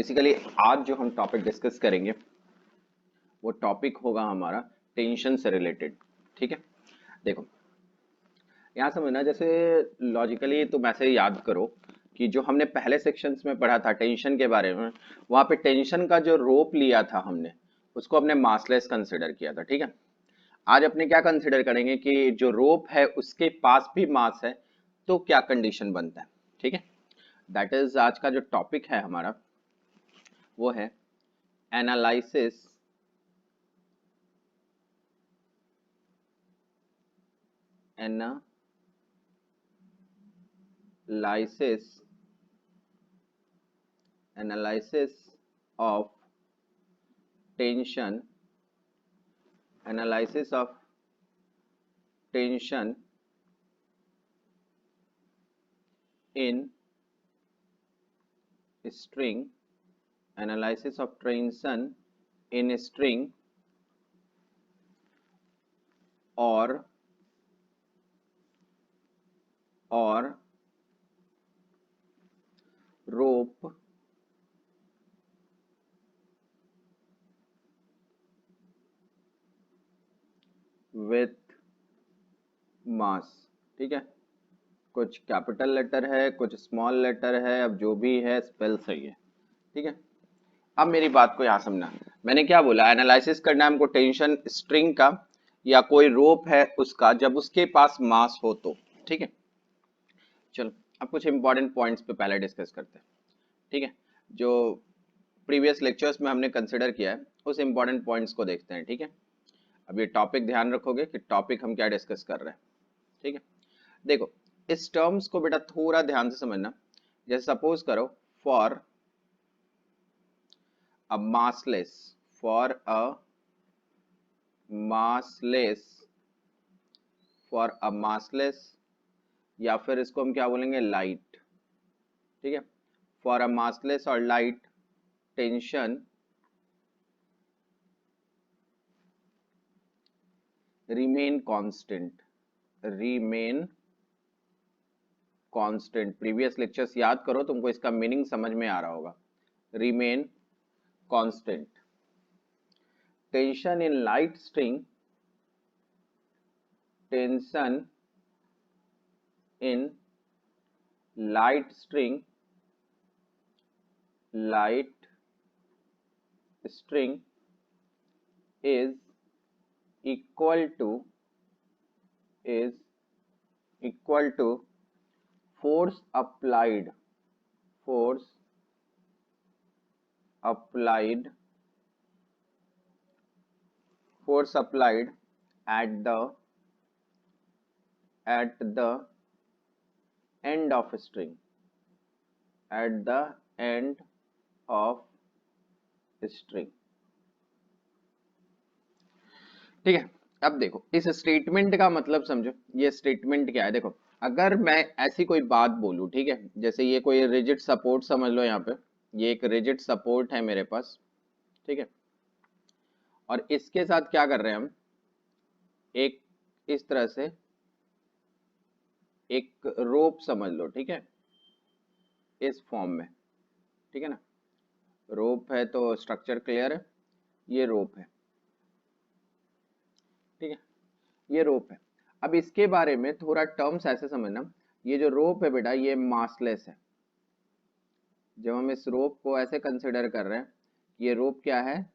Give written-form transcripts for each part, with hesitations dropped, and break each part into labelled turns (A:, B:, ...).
A: Basically आज जो हम टॉपिक डिस्कस करेंगे वो टॉपिक होगा हमारा टेंशन से रिलेटेड। ठीक है, देखो यहाँ समझना, जैसे लॉजिकली तुम ऐसे याद करो कि जो हमने पहले सेक्शंस में पढ़ा था टेंशन के बारे में, वहाँ पे टेंशन का जो रोप लिया था हमने उसको अपने मासलेस कंसिडर किया था। ठीक है, आज अपने क्या कंसिडर करेंगे कि जो रोप है उसके पास भी मास है तो क्या कंडीशन बनता है। ठीक है, दैट इज आज का जो टॉपिक है हमारा वो है analysis analysis analysis of tension, analysis of tension in string, analysis of tension in string और रोप विथ मास। ठीक है, कुछ कैपिटल लेटर है, कुछ स्मॉल लेटर है, अब जो भी है स्पेल सही है। ठीक है, अब मेरी बात को यहाँ समझना, मैंने क्या बोला, एनालिसिस करना है हमको टेंशन स्ट्रिंग का या कोई रोप है उसका जब उसके पास मास हो तो। ठीक है, चलो अब कुछ इंपॉर्टेंट पॉइंट्स पे पहले डिस्कस करते हैं। ठीक है, जो प्रीवियस लेक्चर्स में हमने कंसिडर किया है उस इंपॉर्टेंट पॉइंट्स को देखते हैं। ठीक है, अब ये टॉपिक ध्यान रखोगे कि टॉपिक हम क्या डिस्कस कर रहे हैं। ठीक है, देखो इस टर्म्स को बेटा थोड़ा ध्यान से समझना। जैसे सपोज करो for a massless, for a massless, for a massless, या फिर इसको हम क्या बोलेंगे, लाइट। ठीक है, फॉर अ मासलेस और light tension remain constant, remain constant. Previous lectures याद करो, तुमको इसका मीनिंग समझ में आ रहा होगा। Remain constant, tension in light string, tension in light string, light string is equal to is equal to force applied, force applied, force applied at the end of string, at the end of string। ठीक है, अब देखो इस statement का मतलब समझो, ये statement क्या है। देखो अगर मैं ऐसी कोई बात बोलूं, ठीक है, जैसे ये कोई रिजिड सपोर्ट समझ लो, यहाँ पे ये एक रिजिड सपोर्ट है मेरे पास। ठीक है, और इसके साथ क्या कर रहे हैं हम, एक इस तरह से एक रोप समझ लो। ठीक है, इस फॉर्म में। ठीक है ना, रोप है तो स्ट्रक्चर क्लियर है, ये रोप है। ठीक है, ये रोप है। अब इसके बारे में थोड़ा टर्म्स ऐसे समझना, ये जो रोप है बेटा ये मासलेस है। जब हम इस रोप को ऐसे कंसिडर कर रहे हैं, ये रोप क्या है,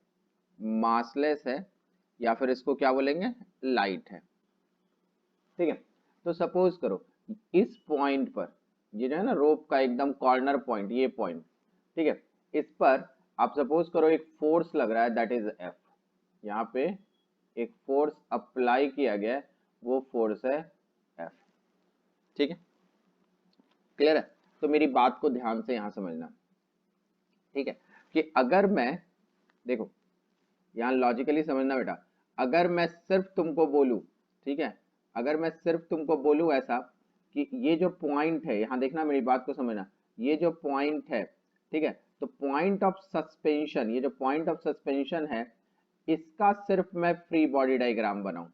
A: मासलेस है, या फिर इसको क्या बोलेंगे, लाइट है। ठीक है, तो सपोज करो इस पॉइंट पर, ये जो है ना रोप का एकदम कॉर्नर पॉइंट, ये पॉइंट, ठीक है, इस पर आप सपोज करो एक फोर्स लग रहा है, दैट इज एफ। यहाँ पे एक फोर्स अप्लाई किया गया है, वो फोर्स है एफ। ठीक है, क्लियर है। तो मेरी बात को ध्यान से यहाँ समझना। ठीक है, कि अगर मैं, देखो यहाँ लॉजिकली समझना बेटा, अगर मैं सिर्फ तुमको बोलूं, ठीक है, अगर मैं सिर्फ तुमको बोलूं ऐसा कि ये जो पॉइंट है, यहाँ देखना मेरी बात को समझना, ये जो पॉइंट है, ठीक है, तो पॉइंट ऑफ सस्पेंशन, ये जो पॉइंट ऑफ सस्पेंशन है इसका सिर्फ मैं फ्री बॉडी डायग्राम बनाऊं।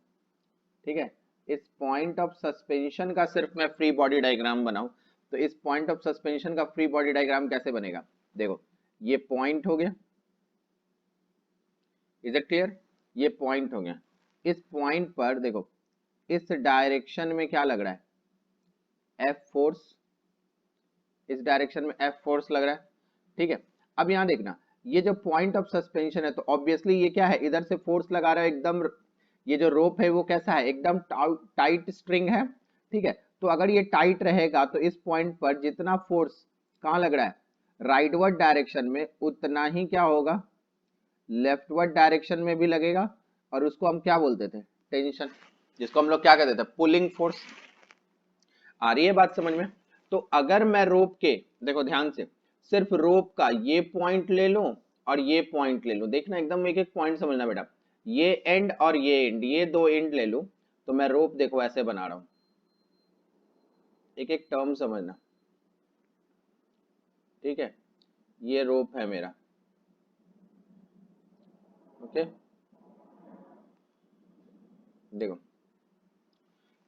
A: ठीक है, इस पॉइंट ऑफ सस्पेंशन का सिर्फ मैं फ्री बॉडी डायग्राम बनाऊं, तो इस पॉइंट ऑफ सस्पेंशन का फ्री बॉडी डायग्राम कैसे बनेगा, देखो ये पॉइंट हो गया, इज इट क्लियर? ये पॉइंट हो गया। इस पॉइंट पर देखो इस डायरेक्शन में क्या लग रहा है, एफ फोर्स, इस डायरेक्शन में एफ फोर्स लग रहा है, ठीक है। अब यहां देखना, ये जो पॉइंट ऑफ सस्पेंशन है तो ऑब्वियसली ये क्या है, इधर से फोर्स लगा रहा है एकदम, ये जो रोप है वो कैसा है, एकदम टाइट स्ट्रिंग है, ठीक है। तो अगर ये टाइट रहेगा तो इस पॉइंट पर जितना फोर्स कहां लग रहा है, राइटवर्ड डायरेक्शन में, उतना ही क्या होगा, लेफ्टवर्ड डायरेक्शन में भी लगेगा। और उसको हम क्या बोलते थे, टेंशन, जिसको हम लोग क्या कहते थे, पुलिंग फोर्स। आ रही है बात समझ में? तो अगर मैं रोप के, देखो ध्यान से, सिर्फ रोप का ये पॉइंट ले लूं और ये पॉइंट ले लूं, देखना एकदम एक एक पॉइंट समझना बेटा, ये एंड और ये एंड, ये दो एंड ले लूं, तो मैं रोप देखो ऐसे बना रहा हूं, एक एक टर्म समझना, ठीक है। ये रोप है मेरा, ओके, देखो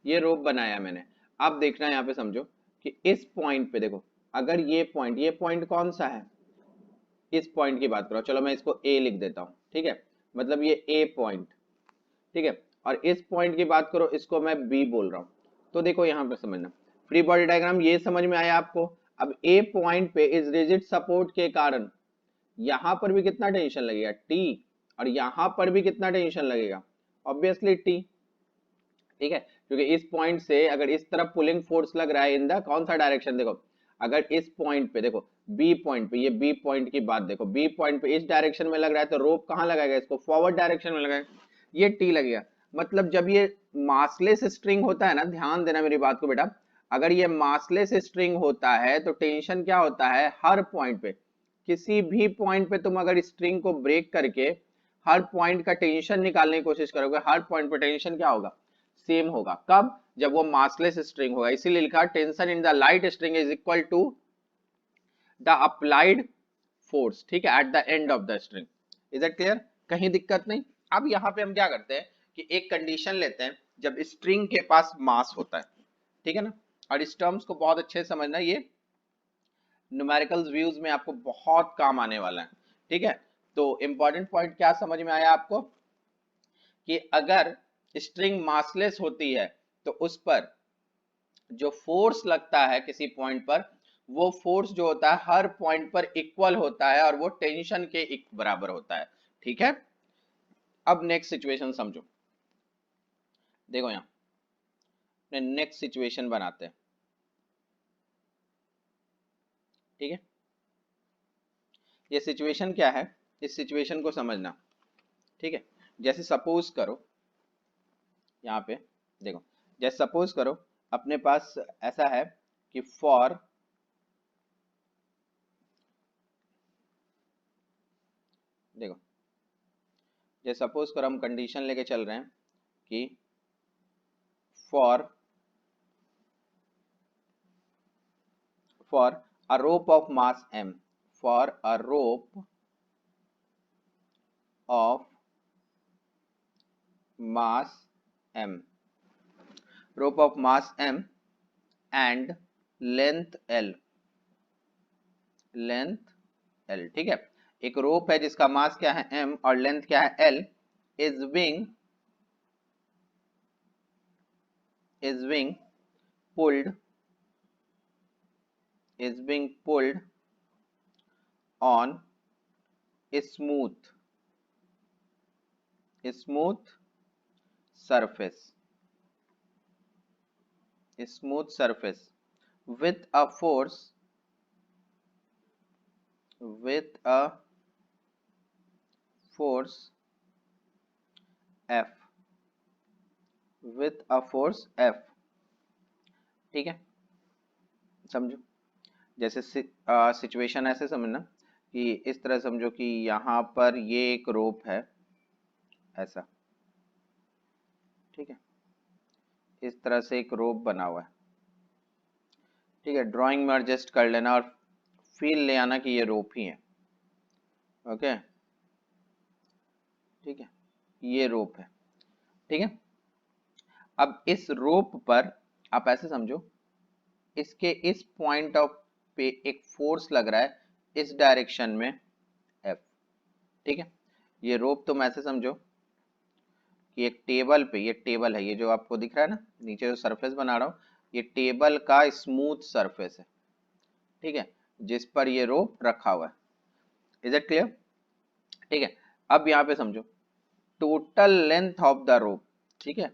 A: ये रोप बनाया मैंने। अब देखना यहाँ पे समझो कि इस पॉइंट पे देखो, अगर ये पॉइंट कौन सा है, इस पॉइंट की बात करो, चलो मैं इसको ए लिख देता हूँ, ठीक है, मतलब ये ए पॉइंट, ठीक है। और इस पॉइंट की बात करो, इसको मैं बी बोल रहा हूँ। तो देखो यहाँ पे समझना, फ्री बॉडी डायग्राम ये समझ में आया आपको। अब ए पॉइंट पे इस रिजिड सपोर्ट के कारण यहाँ पर भी कितना टेंशन लगेगा, टी, और यहाँ पर भी कितना टेंशन लगेगा, ऑब्वियसली टी, ठीक है। क्योंकि इस पॉइंट से अगर इस तरफ पुलिंग फोर्स लग रहा है इन द कौन सा डायरेक्शन, देखो अगर इस पॉइंट पे देखो, बी पॉइंट पे, ये बी पॉइंट की बात देखो, बी पॉइंट पे इस डायरेक्शन में लग रहा है तो रोप कहाँ लगाएगा, इसको फॉरवर्ड डायरेक्शन में लगाएगा, ये टी लगेगा। मतलब जब ये मासलेस स्ट्रिंग होता है ना, ध्यान देना मेरी बात को बेटा, अगर ये मासलेस स्ट्रिंग होता है तो टेंशन क्या होता है, हर पॉइंट पे, किसी भी पॉइंट पे तुम अगर स्ट्रिंग को ब्रेक करके हर पॉइंट का टेंशन निकालने की कोशिश करोगे, हर पॉइंट पे टेंशन क्या होगा, सेम होगा। कब, जब वो मासलेस स्ट्रिंग होगा। इसीलिए लिखा tension in the light string is equal to the applied force, ठीक है, at the end of the string. Is that clear? कहीं दिक्कत नहीं? अब यहाँ पे हम क्या करते हैं कि एक कंडीशन लेते हैं, जब स्ट्रिंग के पास मास होता है, ठीक है ना, और इस टर्म्स को बहुत अच्छे से समझना, ये न्यूमेरिकल व्यूज में आपको बहुत काम आने वाला है, ठीक है। तो इंपॉर्टेंट पॉइंट क्या समझ में आया आपको, कि अगर स्ट्रिंग मासलेस होती है तो उस पर जो फोर्स लगता है किसी पॉइंट पर, वो फोर्स जो होता है हर पॉइंट पर इक्वल होता है और वो टेंशन के बराबर होता है, ठीक है। अब नेक्स्ट सिचुएशन समझो, देखो यहां नेक्स्ट सिचुएशन बनाते हैं, ठीक है। ये सिचुएशन क्या है, इस सिचुएशन को समझना, ठीक है। जैसे सपोज करो यहाँ पे, देखो जैसे सपोज करो अपने पास ऐसा है कि फॉर, देखो जैसे सपोज करो हम कंडीशन लेके चल रहे हैं कि for a rope of mass m, for a rope of mass m, rope of mass m and length l, length l, ठीक है। एक रोप है जिसका मास क्या है m और लेंथ क्या है l, is being pulled, is being pulled on smooth surface, smooth surface with a force, with a force F, with a force F, ठीक है। समझो जैसे सिचुएशन ऐसे समझना कि इस तरह समझो कि यहाँ पर ये एक रोप है ऐसा, ठीक है, इस तरह से एक रोप बना हुआ है, ठीक है। ड्राइंग में एडजस्ट कर लेना और फील ले आना कि ये रोप ही है, ओके, ठीक है, ये रोप है, ठीक है। अब इस रोप पर आप ऐसे समझो, इसके इस पॉइंट ऑफ पे एक फोर्स लग रहा है इस डायरेक्शन में, ठीक है, ये रोप तुम ऐसे समझो कि एक टेबल पे, ये टेबल है, ये जो आपको दिख रहा है ना नीचे जो सरफेस बना रहा हूँ, ये टेबल का स्मूथ सरफेस है, ठीक है, जिस पर ये रोप रखा हुआ है। Is it clear? ठीक है, अब यहाँ पे समझो total length of the rope, ठीक है,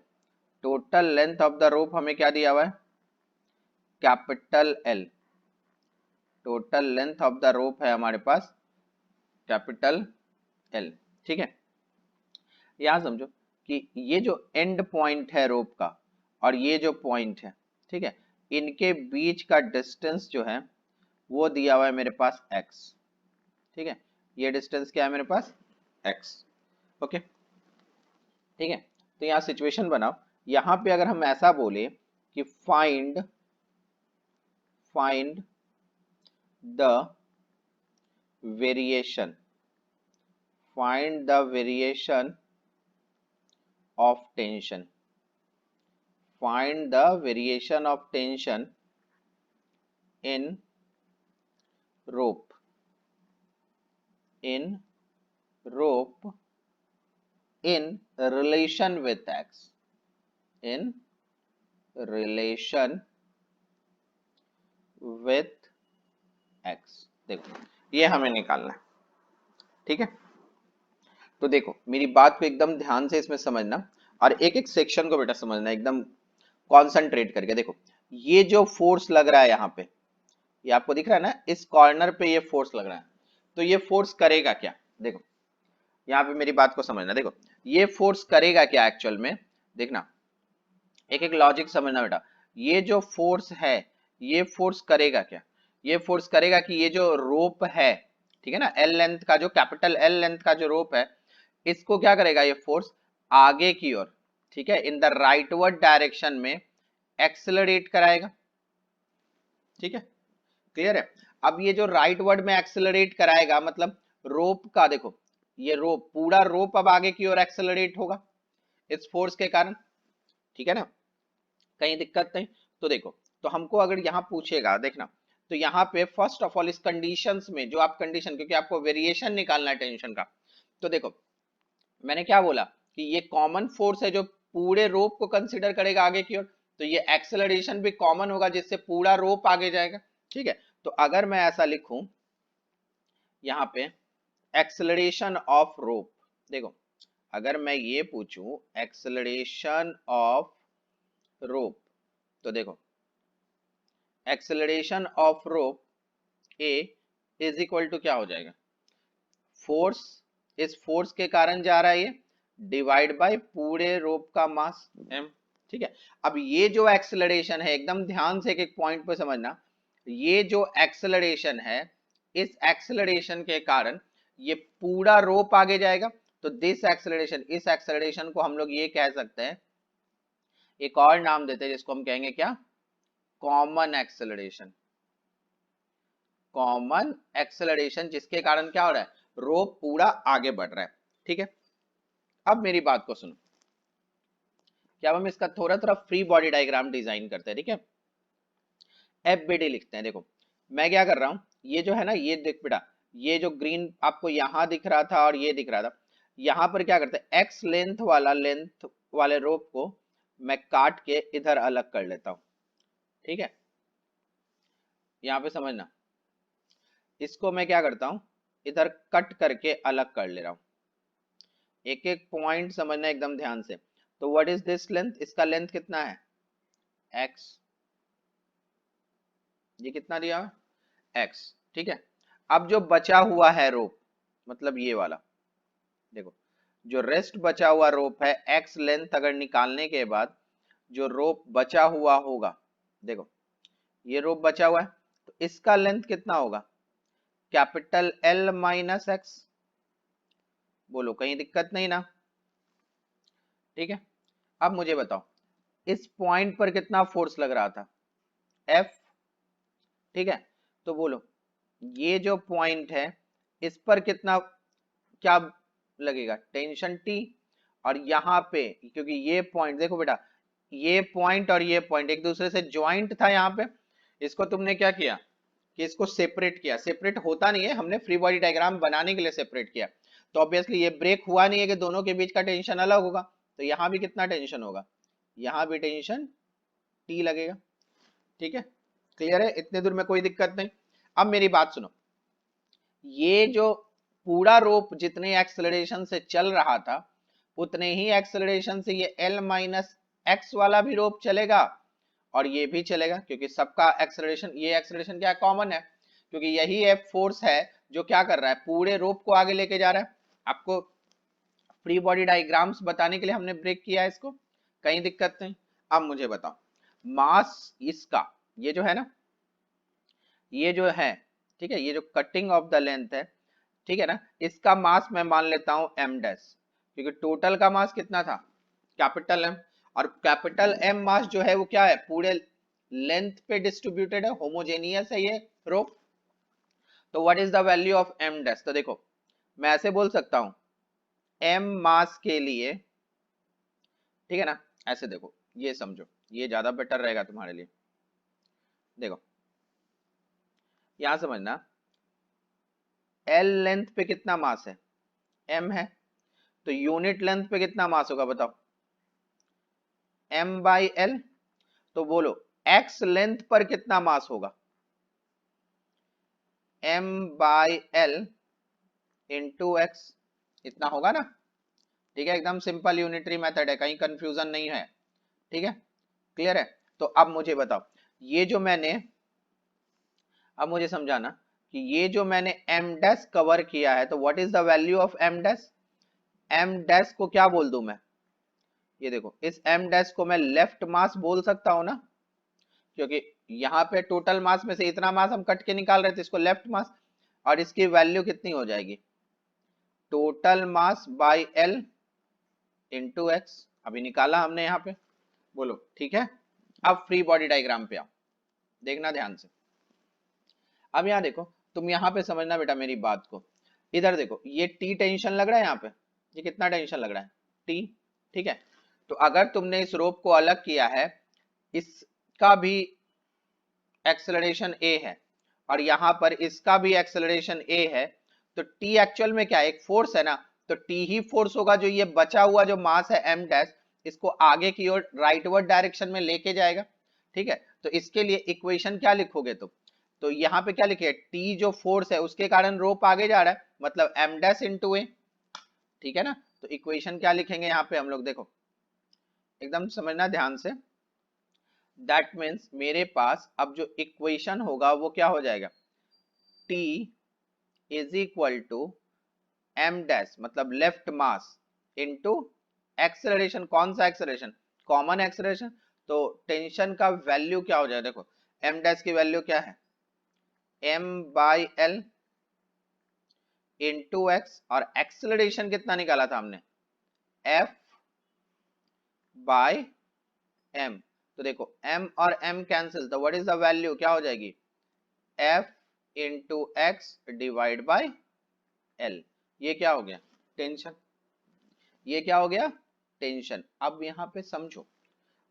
A: total length of the rope हमें क्या दिया हुआ है, capital L. Total length of the rope है हमारे पास कैपिटल एल, ठीक है। यहां समझो कि ये जो एंड पॉइंट है रोप का और ये जो पॉइंट है, ठीक है, इनके बीच का डिस्टेंस जो है वो दिया हुआ है मेरे पास x, ठीक है, ये डिस्टेंस क्या है मेरे पास x, ओके, ठीक है। तो यहाँ सिचुएशन बनाओ, यहाँ पे अगर हम ऐसा बोले कि find the variation, find the variation of tension, find the variation of tension in rope, in rope in relation with x, in relation with x। देखो ये हमें निकालना है, ठीक है। तो देखो मेरी बात को एकदम ध्यान से इसमें समझना और एक एक सेक्शन को बेटा समझना एकदम कॉन्सेंट्रेट करके। देखो ये जो फोर्स लग रहा है यहाँ पे, ये आपको दिख रहा है ना, इस कॉर्नर पे ये फोर्स लग रहा है, तो ये फोर्स करेगा क्या? देखो यहाँ पे मेरी बात को समझना, देखो ये फोर्स करेगा क्या एक्चुअल में, देखना एक एक लॉजिक समझना बेटा। ये जो फोर्स है ये फोर्स करेगा क्या? ये फोर्स करेगा कि ये जो रोप है, ठीक है ना, एल लेंथ का, जो कैपिटल एल लेंथ का जो रोप है, इसको क्या करेगा ये फोर्स आगे की ओर, ठीक है, इन द राइटवर्ड डायरेक्शन में एक्सेलरेट कराएगा, ठीक है, क्लियर है। अब ये जो राइट वर्ड में एक्सेलरेट कराएगा मतलब रोप का, देखो ये रोप, पूरा रोप अब आगे की ओर एक्सेलरेट होगा इस फोर्स के कारण, ठीक है ना, कहीं दिक्कत नहीं। तो देखो, तो हमको अगर यहाँ पूछेगा, देखना, तो यहाँ पे फर्स्ट ऑफ ऑल इस कंडीशंस में जो आप कंडीशन, क्योंकि आपको वेरिएशन निकालना है टेंशन का, तो देखो मैंने क्या बोला कि ये कॉमन फोर्स है जो पूरे रोप को कंसिडर करेगा आगे की ओर, तो ये एक्सेलरेशन भी कॉमन होगा जिससे पूरा रोप आगे जाएगा, ठीक है। तो अगर मैं ऐसा लिखूं यहाँ पे एक्सेलरेशन ऑफ रोप, देखो अगर मैं ये पूछूं एक्सेलरेशन ऑफ रोप, तो देखो acceleration of rope A is equal to क्या हो जाएगा, फोर्स, इस फोर्स के कारण जा रहा है ये, डिवाइड बाय पूरे रोप का मास m, ठीक है। अब ये जो एक्सेलरेशन है एकदम ध्यान से एक एक पॉइंट पे समझना, ये जो एक्सेलरेशन है, इस एक्सेलरेशन के कारण ये पूरा रोप आगे जाएगा, तो दिस एक्सेलरेशन, इस एक्सेलरेशन को हम लोग ये कह सकते हैं, एक और नाम देते हैं जिसको हम कहेंगे क्या, कॉमन एक्सेलरेशन, कॉमन एक्सेलरेशन, जिसके कारण क्या हो रहा है, रोप पूरा आगे बढ़ रहा है, ठीक है। अब मेरी बात को सुनो, क्या हम इसका थोड़ा थोड़ा फ्री बॉडी डायग्राम डिजाइन करते हैं, ठीक है, एफबीडी लिखते हैं। देखो मैं क्या कर रहा हूं, ये जो है ना, ये देख बेटा, ये जो ग्रीन आपको यहां दिख रहा था और ये दिख रहा था, यहां पर क्या करते हैं, एक्स लेंथ वाले रोप को मैं काट के इधर अलग कर लेता हूं, ठीक है, यहां पे समझना, इसको मैं क्या करता हूं, इधर कट करके अलग कर ले रहा हूं, एक एक पॉइंट समझना एकदम ध्यान से। तो व्हाट इज दिस लेंथ, इसका लेंथ कितना है x, ये कितना दिया x, ठीक है। अब जो बचा हुआ है रोप, मतलब ये वाला, देखो जो रेस्ट बचा हुआ रोप है, x लेंथ अगर निकालने के बाद जो रोप बचा हुआ होगा, देखो ये रोप बचा हुआ है, तो इसका लेंथ कितना होगा, कैपिटल L माइनस एक्स, बोलो कहीं दिक्कत नहीं ना, ठीक है। अब मुझे बताओ इस पॉइंट पर कितना फोर्स लग रहा था, F, ठीक है, तो बोलो ये जो पॉइंट है इस पर कितना, क्या लगेगा, टेंशन T, और यहाँ पे क्योंकि ये पॉइंट देखो बेटा, ये पॉइंट और ये पॉइंट एक दूसरे से ज्वाइंट था यहाँ पे, इसको तुमने क्या किया कि इसको सेपरेट किया, सेपरेट होता नहीं है, हमने फ्री बॉडी डायग्राम बनाने के लिए सेपरेट किया, तो ऑब्वियसली ये ब्रेक हुआ नहीं है कि दोनों के बीच का टेंशन अलग होगा, तो यहाँ भी कितना टेंशन होगा, यहाँ भी टेंशन T लगेगा। ठीक है, क्लियर है, इतने दूर में कोई दिक्कत नहीं। अब मेरी बात सुनो, ये जो पूरा रोप जितने एक्सेलरेशन से चल रहा था उतने ही एक्सेलरेशन से ये L माइनस एक्स वाला भी रोप चलेगा और ये भी चलेगा, क्योंकि सबका एक्सेलरेशन, ये एक्सेलरेशन क्या कॉमन है, क्योंकि यही F फोर्स है जो क्या कर रहा है, पूरे रोप को आगे लेके जा रहा है। आपको फ्री बॉडी डायग्राम्स बताने के लिए हमने ब्रेक किया है इसको, कहीं दिक्कत नहीं। अब मुझे बताओ, मास इसका ये जो है ना, ये जो है, ठीक है, ये जो कटिंग ऑफ द लेंथ है, ठीक है ना, इसका मास मैं मान लेता हूं m डैश, क्योंकि टोटल का मास कितना था, कैपिटल M, और कैपिटल M मास जो है वो क्या है, पूरे लेंथ पे डिस्ट्रीब्यूटेड है, होमोजेनियस है ये रो। तो what is the value of m dash, तो देखो मैं ऐसे बोल सकता हूं m मास के लिए, ठीक है ना, ऐसे देखो, ये समझो, ये ज्यादा बेटर रहेगा तुम्हारे लिए। देखो यहां समझना, L लेंथ पे कितना मास है, m है, तो यूनिट लेंथ पे कितना मास होगा बताओ, m बाई एल। तो बोलो x लेंथ पर कितना मास होगा, m by L into x, इतना होगा ना। ठीक है, एकदम सिंपल यूनिटरी मेथड है, कहीं कंफ्यूजन नहीं है। ठीक है, क्लियर है। तो अब मुझे बताओ, ये जो मैंने, अब मुझे समझाना कि ये जो मैंने m डैश कवर किया है, तो what is the value of m dash, m dash को क्या बोल दूं मैं, ये देखो इस m डैश को मैं लेफ्ट मास बोल सकता हूं ना, क्योंकि यहाँ पे टोटल मास में से इतना मास हम कट के निकाल रहे थे, इसको लेफ्ट मास, और इसकी वैल्यू कितनी हो जाएगी, total mass by L into x, अभी निकाला हमने यहाँ पे, बोलो ठीक है। अब फ्री बॉडी डायग्राम पे आओ, देखना ध्यान से। अब यहाँ देखो, तुम यहाँ पे समझना बेटा मेरी बात को, इधर देखो ये टी टेंशन लग रहा है, यहाँ पे ये कितना टेंशन लग रहा है, टी। ठीक है, तो अगर तुमने इस रोप को अलग किया है, इसका भी एक्सेलरेशन a है और यहां पर इसका भी एक्सेलरेशन a है, तो t एक्चुअल में क्या है, एक फोर्स है ना, तो t ही फोर्स होगा जो ये बचा हुआ जो मास है m डैश, इसको आगे की ओर राइटवर्ड डायरेक्शन में लेके जाएगा। ठीक है, तो इसके लिए इक्वेशन क्या लिखोगे तुम, तो यहाँ पे क्या लिखे, t जो फोर्स है उसके कारण रोप आगे जा रहा है, मतलब m डैश इंटू ए। ठीक है ना, तो इक्वेशन क्या लिखेंगे यहाँ पे हम लोग, देखो एकदम समझना ध्यान से, दैट मीन्स मेरे पास अब जो इक्वेशन होगा वो क्या हो जाएगा, T is equal to m dash, मतलब लेफ्ट मास इंटू एक्सेलरेशन, कौन सा एक्सेलरेशन, कॉमन एक्सेलरेशन। तो टेंशन का वैल्यू क्या हो जाएगा, देखो m डैश की वैल्यू क्या है, m by L into x, और एक्सेलरेशन कितना निकाला था हमने, f बाय m। तो देखो m और m कैंसिल, तो व्हाट इज द वैल्यू, क्या हो जाएगी, f into x divide by l। ये क्या हो गया, टेंशन, ये क्या हो गया, टेंशन। अब यहाँ पे समझो,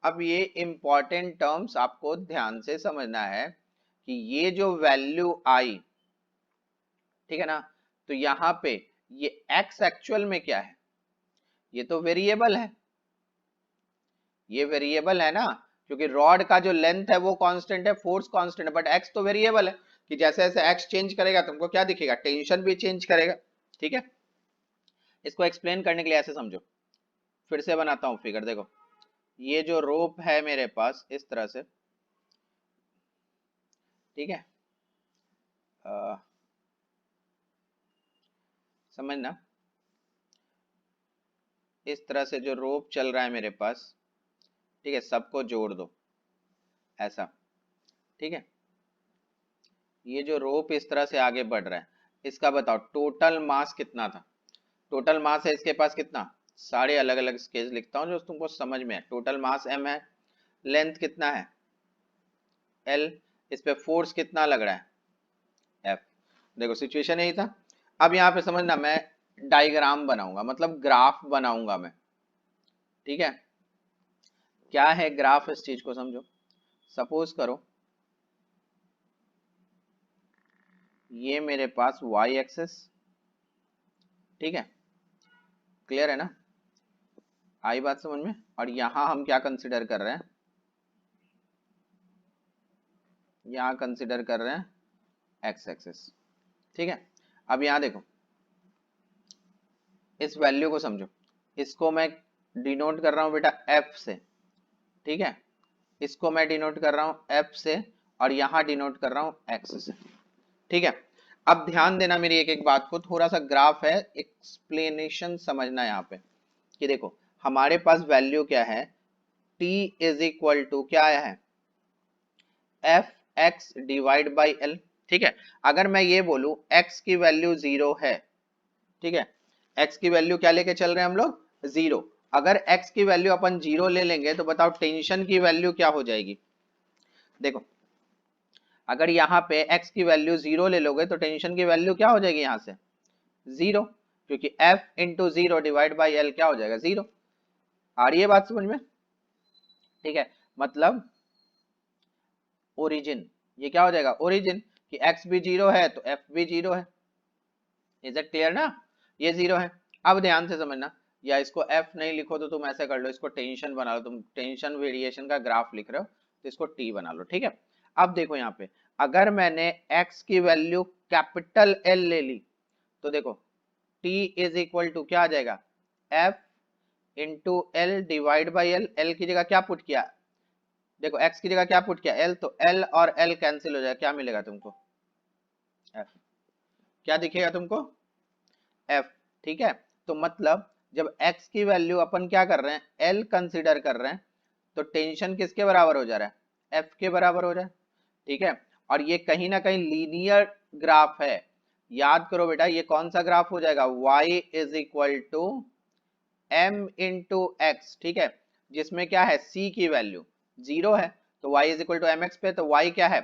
A: अब ये इंपॉर्टेंट टर्म्स आपको ध्यान से समझना है कि ये जो वैल्यू आई, ठीक है ना, तो यहाँ पे ये x एक्चुअल में क्या है, ये तो वेरिएबल है, ये वेरिएबल है ना, क्योंकि रॉड का जो लेंथ है वो कांस्टेंट है, फोर्स कांस्टेंट है, बट x तो वेरिएबल है, कि जैसे जैसे x चेंज करेगा तुमको क्या दिखेगा, टेंशन भी चेंज करेगा। ठीक है, इसको एक्सप्लेन करने के लिए ऐसे समझो, फिर से बनाता हूं फिगर, देखो ये जो रोप है मेरे पास इस तरह से, ठीक है, समझना, इस तरह से जो रोप चल रहा है मेरे पास, ठीक है, सबको जोड़ दो ऐसा। ठीक है, ये जो रोप इस तरह से आगे बढ़ रहा है, इसका बताओ टोटल मास कितना था, टोटल मास है इसके पास कितना, सारे अलग अलग स्केल लिखता हूं जो तुमको समझ में है, टोटल मास m है, लेंथ कितना है l, इस पे फोर्स कितना लग रहा है F। देखो सिचुएशन यही था। अब यहाँ पे समझना, मैं डायग्राम बनाऊंगा, मतलब ग्राफ बनाऊंगा मैं। ठीक है, क्या है ग्राफ, इस चीज को समझो। सपोज करो ये मेरे पास y एक्सिस, ठीक है, क्लियर है ना, आई बात समझ में। और यहां हम क्या कंसिडर कर रहे हैं, यहां कंसिडर कर रहे हैं एक्स एक्सिस। ठीक है, अब यहां देखो, इस वैल्यू को समझो, इसको मैं डिनोट कर रहा हूं बेटा एफ से, ठीक है, इसको मैं डिनोट कर रहा हूं एफ से, और यहां डिनोट कर रहा हूं एक्स से। ठीक है, अब ध्यान देना मेरी एक एक बात को, थोड़ा सा ग्राफ है, एक्सप्लेनेशन समझना यहाँ पे, कि देखो हमारे पास वैल्यू क्या है, t इज इक्वल टू क्या आया है, F x divide by L. ठीक है, अगर मैं ये बोलूं x की वैल्यू 0 है, ठीक है, x की वैल्यू क्या लेके चल रहे हैं हम लोग, 0। अगर x की वैल्यू अपन 0 ले लेंगे तो बताओ टेंशन की वैल्यू क्या हो जाएगी। देखो अगर यहाँ पे x की वैल्यू 0 ले लोगे तो टेंशन की वैल्यू क्या हो जाएगी यहाँ से 0, क्योंकि f into 0 divide by L क्या हो जाएगा 0। आ रही है बात समझ में। ठीक है, मतलब ओरिजिन, ये क्या हो जाएगा ओरिजिन, कि x भी 0 है तो f भी 0 है। इज इट क्लियर ना, ये 0 है। अब ध्यान से समझना, या इसको f नहीं लिखो तो तुम ऐसे कर लो, इसको टेंशन बना लो, तुम टेंशन वेरिएशन का ग्राफ लिख रहे हो तो इसको t बना लो। ठीक है, अब देखो यहाँ पे अगर मैंने x की वैल्यू कैपिटल L ले ली तो देखो t इज इक्वल टू क्या आ जाएगा, f into L divide by L. L की जगह क्या पुट किया, देखो x की जगह क्या पुट किया l, तो l और l कैंसिल हो जाएगा, क्या मिलेगा तुमको f, क्या दिखेगा तुमको f। ठीक है, तो मतलब जब x की वैल्यू अपन क्या कर रहे हैं l कंसीडर कर रहे हैं तो टेंशन किसके बराबर हो जा रहा है, f के बराबर हो रहा है। ठीक है, और ये कहीं ना कहीं लीनियर ग्राफ है, याद करो बेटा ये कौन सा ग्राफ हो जाएगा, y is equal to m into x. ठीक है, जिसमें क्या है c की वैल्यू 0 है, तो y is equal to m x पे, तो y क्या है,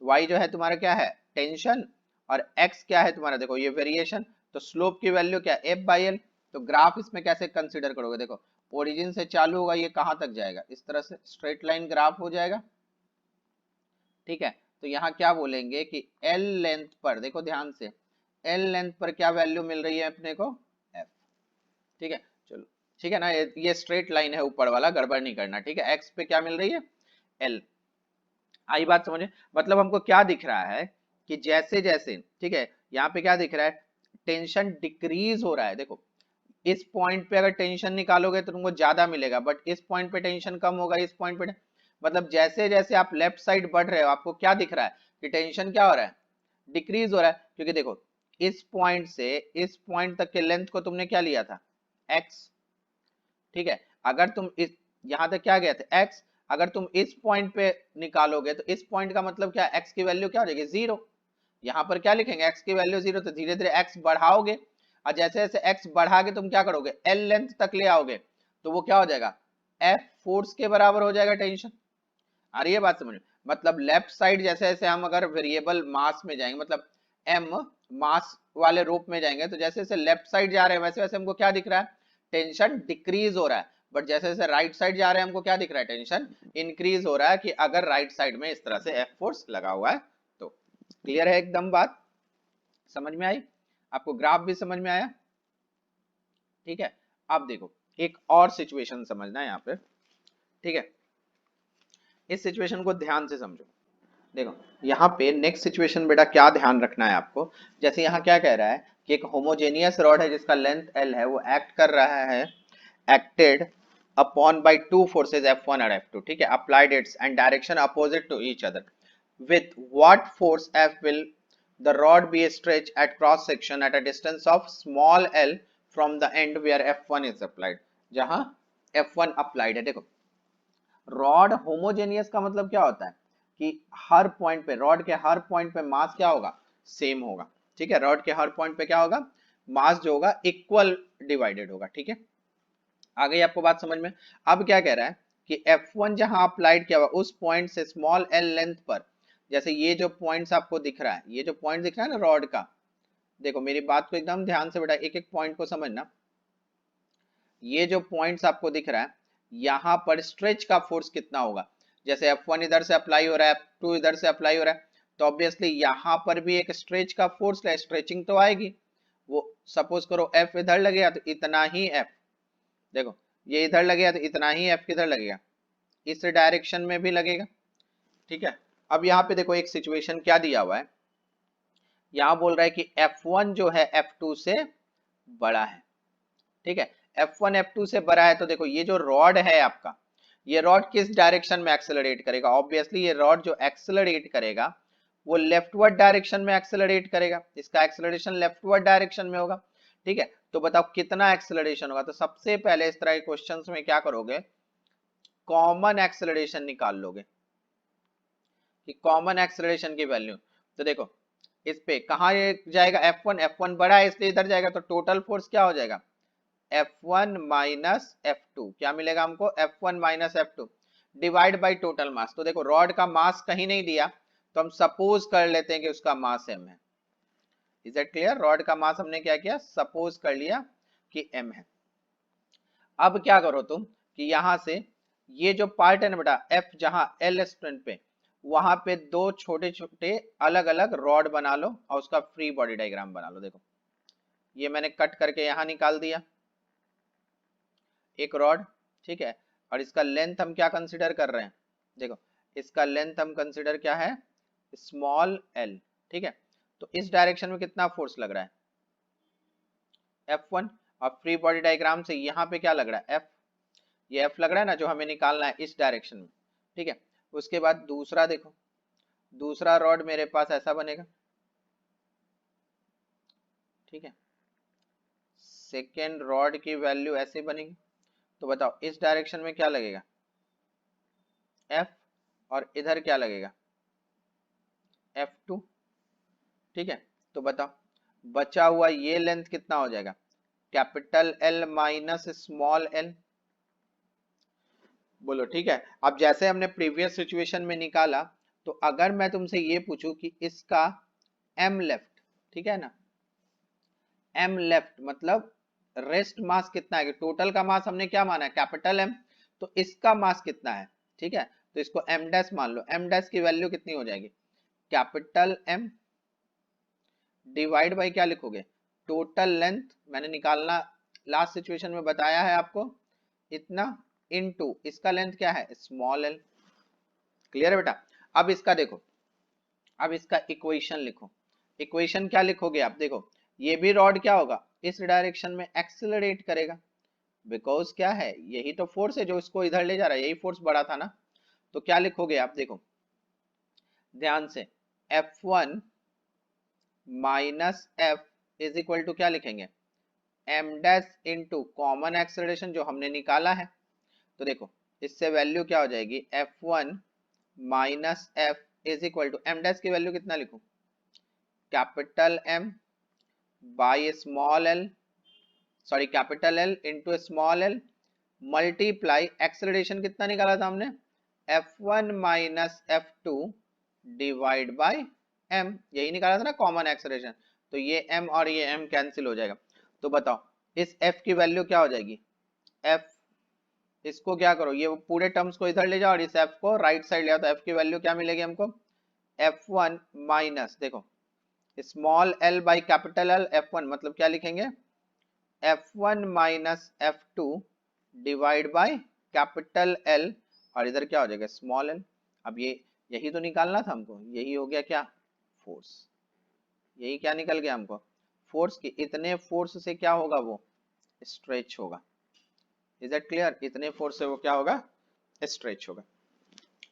A: y जो है तुम्हारा क्या है टेंशन, और x क्या है तुम्हारा देखो ये वेरिएशन, तो स्लोप की वैल्यू क्या है f बाई एल। तो ग्राफ इसमें कैसे कंसीडर करोगे, देखो ओरिजिन से चालू होगा, ये कहां तक जाएगा, इस तरह से स्ट्रेट लाइन ग्राफ हो जाएगा। ठीक है, तो यहाँ क्या बोलेंगे कि L लेंथ पर, देखो ध्यान से, L लेंथ पर क्या वैल्यू मिल रही है अपने को f। ठीक है, चलो ठीक है ना, ये स्ट्रेट लाइन है ऊपर वाला, गड़बड़ नहीं करना। ठीक है, x पे क्या मिल रही है L। आई बात समझे, मतलब हमको क्या दिख रहा है कि जैसे जैसे, ठीक है, यहाँ पे क्या दिख रहा है टेंशन डिक्रीज हो रहा है। देखो इस पॉइंट पे अगर टेंशन निकालोगे तो तुमको ज्यादा मिलेगा, बट इस पॉइंट पे टेंशन कम होगा, इस पॉइंट पे, मतलब जैसे जैसे आप लेफ्ट साइड बढ़ रहे हो आपको क्या दिख रहा है कि टेंशन क्या हो रहा है डिक्रीज हो रहा है, क्योंकि देखो इस पॉइंट से इस पॉइंट तक के लेंथ को तुमने क्या लिया था x। ठीक है, अगर तुम इस यहां तक क्या गया था x, अगर तुम इस पॉइंट पे निकालोगे तो इस पॉइंट का मतलब क्या x की वैल्यू क्या हो जाएगी 0। यहाँ पर क्या लिखेंगे x की वैल्यू 0, तो धीरे धीरे x बढ़ाओगे, और जैसे जैसे x बढ़ा के तुम क्या करोगे l लेंथ तक ले आओगे, तो वो क्या हो जाएगा f फोर्स के बराबर हो जाएगा टेंशन। आ रही है बात समझ में, मतलब लेफ्ट साइड जैसे जैसे हम अगर वेरिएबल मास में जाएंगे, मतलब m मास वाले रूप में जाएंगे, तो जैसे जैसे लेफ्ट साइड जा रहे हैं वैसे वैसे हमको क्या दिख रहा है टेंशन डिक्रीज हो रहा है। बट जैसे जैसे राइट साइड जा रहे हैं हमको क्या दिख रहा है टेंशन इंक्रीज हो रहा है, कि अगर राइट साइड में इस तरह से एफ फोर्स लगा हुआ है तो। क्लियर है एकदम बात, समझ में आई, आपको ग्राफ भी समझ में आया। ठीक है, अब देखो एक और सिचुएशन समझना है यहाँ पे। ठीक है, इस सिचुएशन को ध्यान से समझो। देखो यहाँ पे नेक्स्ट सिचुएशन बेटा क्या ध्यान रखना है आपको, जैसे यहाँ क्या कह रहा है कि एक होमोजेनियस रॉड है जिसका लेंथ L है, वो एक्ट कर रहा है, acted upon by two forces F1 और F2। ठीक है, applied its and direction opposite to each other, with what force F will the rod be stretched at cross section at a distance of small l from the end where F1 is applied, जहां F1 applied है। देखो rod homogeneous का मतलब क्या होता है कि हर point पे, रॉड के हर पॉइंट पे मास क्या होगा सेम होगा। ठीक है, रॉड के हर पॉइंट पे क्या होगा मास जो होगा इक्वल डिवाइडेड होगा। ठीक है, आ गई आपको बात समझ में। अब क्या कह रहा है कि F1 जहां अप्लाइड किया हुआ उस पॉइंट से स्मॉल l लेंथ पर, जैसे ये जो पॉइंट्स आपको दिख रहा है, ये जो पॉइंट दिख रहा है ना रॉड का, देखो मेरी बात को एकदम ध्यान से बेटा एक एक पॉइंट को समझना। ये जो पॉइंट्स आपको दिख रहा है यहाँ पर स्ट्रेच का फोर्स कितना होगा, जैसे F1 इधर से अप्लाई हो रहा है, F2 इधर से अप्लाई हो रहा है, तो ऑब्वियसली यहाँ पर भी एक स्ट्रेच का फोर्स है, स्ट्रेचिंग तो आएगी। वो सपोज करो F इधर लगेगा तो इतना ही F, देखो ये इधर लगेगा तो इतना ही F किधर लगेगा, इस डायरेक्शन में भी लगेगा। ठीक है, अब यहाँ पे देखो एक सिचुएशन क्या दिया हुआ है, यहाँ बोल रहा है कि F1 जो है F2 से बड़ा है। ठीक है, F1 F2 से बड़ा है, तो देखो ये जो रॉड है आपका, ये रॉड किस डायरेक्शन में एक्सेलरेट करेगा, ऑब्वियसली ये रॉड जो एक्सेलरेट करेगा वो लेफ्टवर्ड डायरेक्शन में एक्सेलरेट करेगा, इसका एक्सेलरेशन लेफ्टवर्ड डायरेक्शन में होगा। ठीक है, तो बताओ कितना एक्सेलरेशन होगा, तो सबसे पहले इस तरह के क्वेश्चंस में क्या करोगे, कॉमन एक्सेलरेशन निकाल लोगे कि कॉमन एक्सेलरेशन की वैल्यू। तो देखो इस पे कहा जाएगा, F1 बड़ा है इसलिए इधर जाएगा, तो टोटल फोर्स क्या हो जाएगा, F1 माइनस F2, क्या मिलेगा हमको, F1 minus F2 divide by total mass. तो देखो रॉड का मास कहीं नहीं दिया, तो हम सपोज कर लेते हैं कि उसका मास m है। इज इट क्लियर, रॉड का मास हमने क्या किया, सपोज कर लिया कि m है। अब क्या करो तुम कि यहां से ये जो पार्ट है ना बेटा F, जहां L स्टूडेंट पे, वहां पे दो छोटे छोटे अलग अलग रॉड बना लो और उसका फ्री बॉडी डायग्राम बना लो। देखो ये मैंने कट करके यहां निकाल दिया एक रॉड। ठीक है, और इसका लेंथ हम क्या कंसिडर कर रहे हैं, देखो इसका लेंथ हम कंसिडर क्या है, स्मॉल l। ठीक है, तो इस डायरेक्शन में कितना फोर्स लग रहा है, F1, और फ्री बॉडी डायग्राम से यहाँ पे क्या लग रहा है, F, ये F लग रहा है ना जो हमें निकालना है इस डायरेक्शन में। ठीक है, उसके बाद दूसरा देखो, दूसरा रॉड मेरे पास ऐसा बनेगा। ठीक है, सेकेंड रॉड की वैल्यू ऐसे बनेगी, तो बताओ इस डायरेक्शन में क्या लगेगा F, और इधर क्या लगेगा F2। ठीक है, तो बताओ बचा हुआ ये लेंथ कितना हो जाएगा, capital L minus small l। बोलो ठीक है, अब जैसे हमने प्रीवियस सिचुएशन में निकाला, तो अगर मैं तुमसे ये पूछूं कि इसका m लेफ्ट, ठीक है ना, m लेफ्ट मतलब रेस्ट मास कितना है, टोटल का मास हमने क्या माना है कैपिटल M, तो इसका मास कितना है। ठीक है, तो इसको m डैश मान लो, m डैश की वैल्यू कितनी हो जाएगी, कैपिटल M डिवाइड बाई क्या लिखोगे, टोटल लेंथ, मैंने निकालना लास्ट सिचुएशन में बताया है आपको इतना, इनटू इसका लेंथ क्या है स्मॉल l। क्लियर है बेटा, अब इसका देखो, अब इसका इक्वेशन लिखो, इक्वेशन क्या लिखोगे आप, देखो ये भी रॉड क्या होगा इस डायरेक्शन में एक्सेलरेट करेगा, बिकॉज क्या है यही तो फोर्स है जो इसको इधर ले जा रहा है, यही फोर्स बड़ा था ना। तो क्या लिखोगे आप, देखो ध्यान से, F1 minus F is equal to क्या लिखेंगे, m dash into common acceleration जो हमने निकाला है। तो देखो इससे वैल्यू क्या हो जाएगी, F1 minus F is equal to m dash की वैल्यू कितना लिखूं, capital M by small l, sorry capital L into small l multiply acceleration कितना निकाला था हमने, F1 minus F2 divide by m, यही निकाला था ना कॉमन एक्सेलरेशन। तो ये m और ये m कैंसिल हो जाएगा। तो बताओ इस f की वैल्यू क्या हो जाएगी, f, इसको क्या करो ये पूरे टर्म्स को इधर ले जाओ और इस f को राइट साइड ले आओ, तो f की वैल्यू क्या मिलेगी हमको, F1 माइनस देखो small l by capital L, F1 मतलब क्या लिखेंगे, F1 minus F2 divide by capital L, और इधर क्या हो जाएगा स्मॉल l। अब ये यही तो निकालना था हमको, यही हो गया क्या फोर्स, यही क्या निकल गया हमको फोर्स, की इतने फोर्स से क्या होगा वो स्ट्रेच होगा। इज दैट क्लियर, इतने फोर्स से वो क्या होगा स्ट्रेच होगा।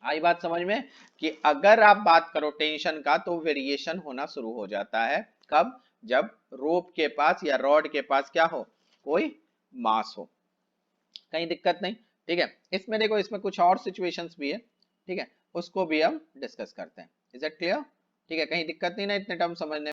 A: आई बात समझ में, कि अगर आप बात करो टेंशन का तो वेरिएशन होना शुरू हो जाता है, कब, जब रोप के पास या रॉड के पास क्या हो, कोई मास हो, कहीं दिक्कत नहीं। ठीक है, इसमें देखो इसमें कुछ और सिचुएशंस भी है, ठीक है उसको भी हम डिस्कस करते हैं। इज दैट क्लियर, ठीक है कहीं दिक्कत नहीं ना इतने टर्म समझने